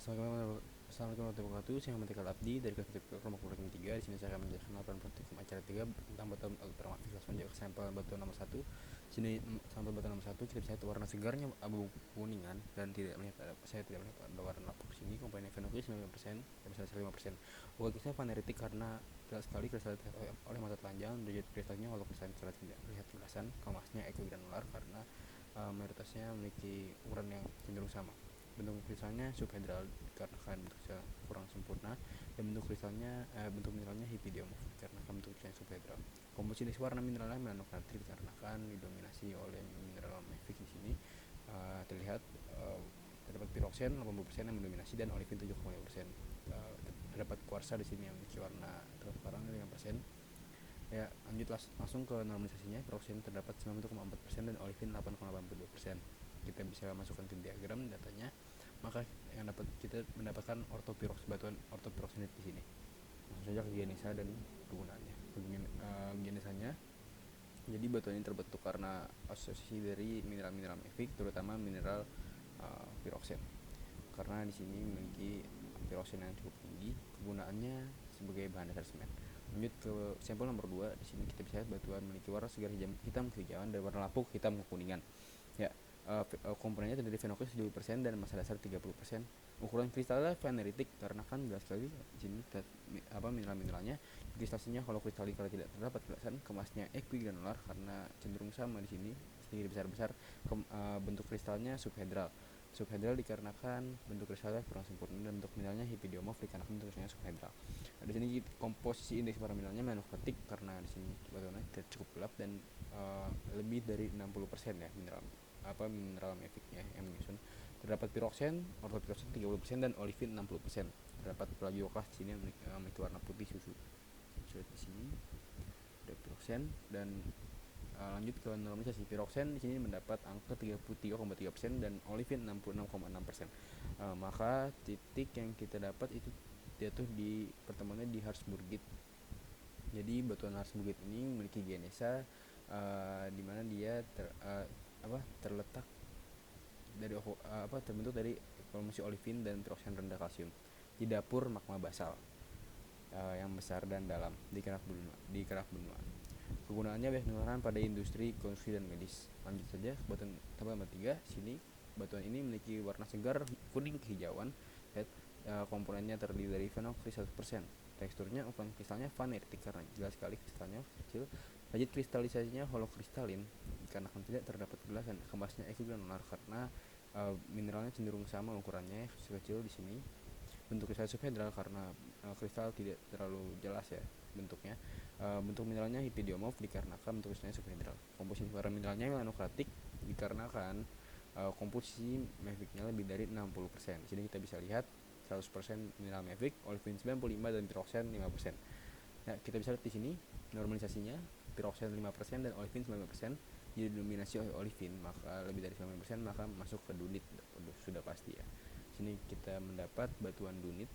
Assalamualaikum warahmatullahi wabarakatuh. Saya Muhammad Ikal Abdi dari kelompok ranking 3. Di sini saya akan menjelaskan laporan praktikum acara 3 tentang batuan ultramafik kelas menjadi sampel batuan nomor 1. Sini sampel batuan nomor 1 kita bisa lihat warna segarnya abu kuningan dan saya tidak melihat ada warna lapuk. Sini komponen fenoklis 9%, bisa 5%. Lokalisnya faneritik karena jelas sekali kristal oleh mata telanjang. Derajat kristalnya walau kristalnya tidak terlihat kejelasan. Kemasnya ekogranular karena mayoritasnya memiliki ukuran yang cenderung sama. Bentuk kristalnya subhedral dikarenakan bentuk kristal kurang sempurna, dan bentuk mineralnya hipidiomorf dikarenakan bentuk kristalnya subhedral. Komposisi warna mineralnya melanoklatrik dikarenakan didominasi oleh mineral mafic. Di sini terlihat terdapat piroksen 80% yang mendominasi dan olivin 7,5%. Terdapat kuarsa di sini yang memiliki warna transparan 5%. Ya, lanjut langsung ke normalisasinya. Piroksen terdapat 90,4% dan olivin 8,82%. Kita bisa masukkan ke diagram datanya, maka yang dapat kita mendapatkan batuan ortopiroksenit di sini. Langsung saja ke genesa dan kegunaannya. Genesanya, jadi batuan ini terbentuk karena asosiasi dari mineral-mineral mafic, terutama mineral piroksen. Karena di sini memiliki piroksen yang cukup tinggi, kegunaannya sebagai bahan dasar semen. Lanjut ke sampel nomor 2. Di sini kita bisa lihat batuan memiliki warna segar hitam kehijauan dan warna lapuk hitam kekuningan. Ya, komponennya terdiri dari fenoklis 70% dan massa dasar 30%. Ukuran kristalnya faneritik karena kan jelas sekali di sini mineral-mineralnya. Kristalnya holokristalik kalau tidak terdapat kejelasan. Kemasnya equigranular karena cenderung sama di sini, sedikit besar-besar. Bentuk kristalnya subhedral dikarenakan bentuk kristalnya kurang sempurna, dan bentuk mineralnya hipidiomorf dikarenakan bentuk kristalnya subhedral. Di sini komposisi indeks para mineralnya menokletik karena di sini batuannya cukup gelap dan lebih dari 60% ya mineral maficnya yang menyusun. Terdapat piroksen, ortopiroksen 30% dan olivin 60%. Terdapat plagioklas di sini memiliki warna putih susu. Di sini ada piroksen dan lanjut ke normalisasi. Piroksen di sini mendapat angka 33,3% dan olivin 66,6%. Maka titik yang kita dapat itu jatuh di pertemuannya di Harzburgit. Jadi batuan Harzburgit ini memiliki genesa di mana dia terletak dari terbentuk dari formasi olivin dan piroksen rendah kalsium di dapur magma basal yang besar dan dalam di kerak benua. Kegunaannya banyak digunakan pada industri, konstruksi, dan medis. Lanjut saja ke batuan tabel nomor 3. Sini batuan ini memiliki warna segar kuning kehijauan. Komponennya terdiri dari fenoklis 100%. Teksturnya ukuran kristalnya faneritik karena jelas sekali kristalnya kecil. Lanjut kristalisasinya holokristalin karena tidak terdapat kejelasan. Kemasnya equigranular karena mineralnya cenderung sama ukurannya sekecil di sini. Bentuk kristal subhedral karena kristal tidak terlalu jelas ya bentuknya. Bentuk mineralnya hipidiomorf dikarenakan bentuk kristalnya subhedral. Komposisi warna mineralnya melanokratik dikarenakan komposisi maficnya lebih dari 60%. Di sini kita bisa lihat 100% mineral mafic, olivin 95 dan piroksen 5%. Nah, kita bisa lihat di sini normalisasinya, piroksen 5% dan olivin 9%. Jadi dominasi oleh olivin, maka lebih dari 9%, maka masuk ke dunit, sudah pasti ya. Sini kita mendapat batuan dunit.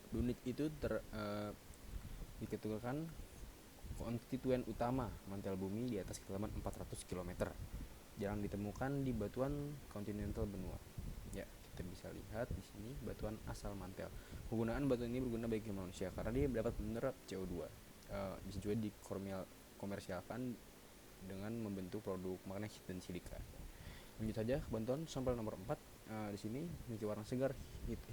Dunit itu diketuakan konstituen utama mantel bumi di atas kedalaman 400 km. Jarang ditemukan di batuan kontinental benua. Ya, kita bisa lihat di sini batuan asal mantel. Penggunaan batuan ini berguna bagi manusia karena dia dapat menyerap CO2. Bisa juga dikomersialkan dengan membentuk produk magnesit dan silika. Lanjut saja ke batuan sampel nomor 4. Di sini memiliki warna segar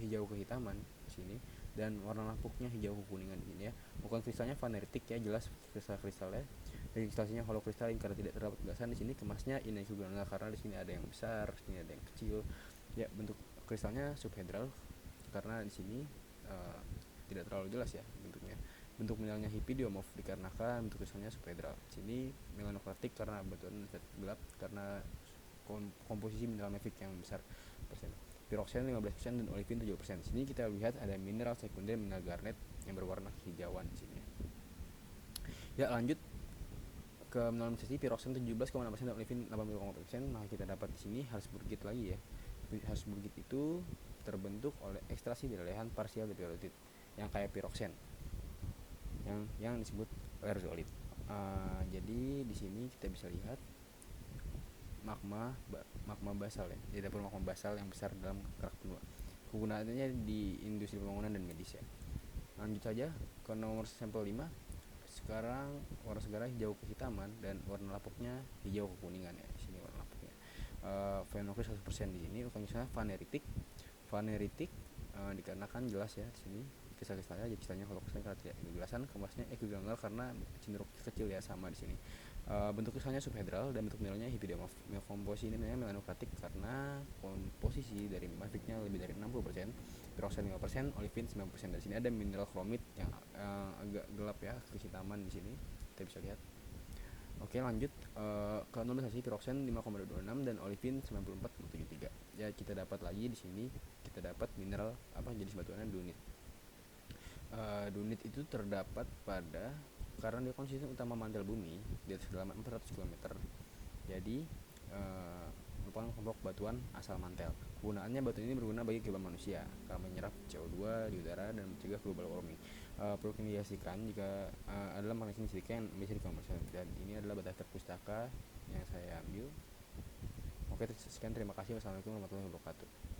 hijau kehitaman di sini dan warna lapuknya hijau kekuningan di sini ya. Ukuran kristalnya faneritik ya, jelas kristalnya. Dan kristalnya holokristalin karena tidak terdapat kejelasan. Di sini kemasnya inequigranular karena di sini ada yang besar, di sini ada yang kecil. Ya, bentuk kristalnya subhedral karena di sini tidak terlalu jelas ya bentuknya. Bentuk mineralnya hipidiomorf dikarenakan bentuk kristalnya subhedral. Di sini melanokratik karena batuan gelap karena komposisi mineral mafic yang besar persen. Piroksen 15% dan olivin 7%. Di sini kita lihat ada mineral sekunder, mineral garnet yang berwarna hijauan di sini. Ya, lanjut ke normalisasi. Piroksen 17,6% dan olivin 80,4%. Maka kita dapat di sini Harzburgit lagi ya. Harzburgit itu terbentuk oleh ekstraksi dari lelehan parsial dari periodit yang kayak piroksen yang disebut lerzolit. Jadi di sini kita bisa lihat magma basal ya, di dapur magma basal yang besar dalam kerak benua. Penggunaannya di industri pembangunan dan medis ya. Lanjut saja ke nomor sampel 5. Sekarang warna segarnya hijau kehitaman dan warna lapuknya hijau kekuningan ya. Di sini warna lapuknya. Fenokris 100% di sini. Fungsinya vaneritik. Vaneritik dikarenakan jelas ya di sini kristal-kristalnya jadi kristalnya holokristal karena tidak kejelasan, kemasnya ekuilateral karena cenderung kecil ya, sama di sini. Bentuk kristalnya subhedral dan bentuk mineralnya hipidamorfos. Ini namanya melanokratik karena komposisi dari mafiknya lebih dari 60%, piroksen 5%, olivin 9%. Dari sini ada mineral kromit yang agak gelap ya, kehitaman di sini kita bisa lihat. Oke, lanjut ke normalisasi piroksen 5,26 dan olivin 94,73. Ya, kita dapat lagi di sini kita dapat mineral jenis batuannya dunit. Dunit itu terdapat pada karena dia konsisten utama mantel bumi di atas kedalaman 400 km. Jadi merupakan kelompok batuan asal mantel. Kegunaannya batu ini berguna bagi kehidupan manusia karena menyerap CO2 di udara dan mencegah global warming. Perlu diindikasikan jika adalah magnesia silika yang bisa dikomersialkan, dan ini adalah daftar pustaka yang saya ambil. Oke, sekian, terima kasih. Wassalamualaikum warahmatullahi wabarakatuh.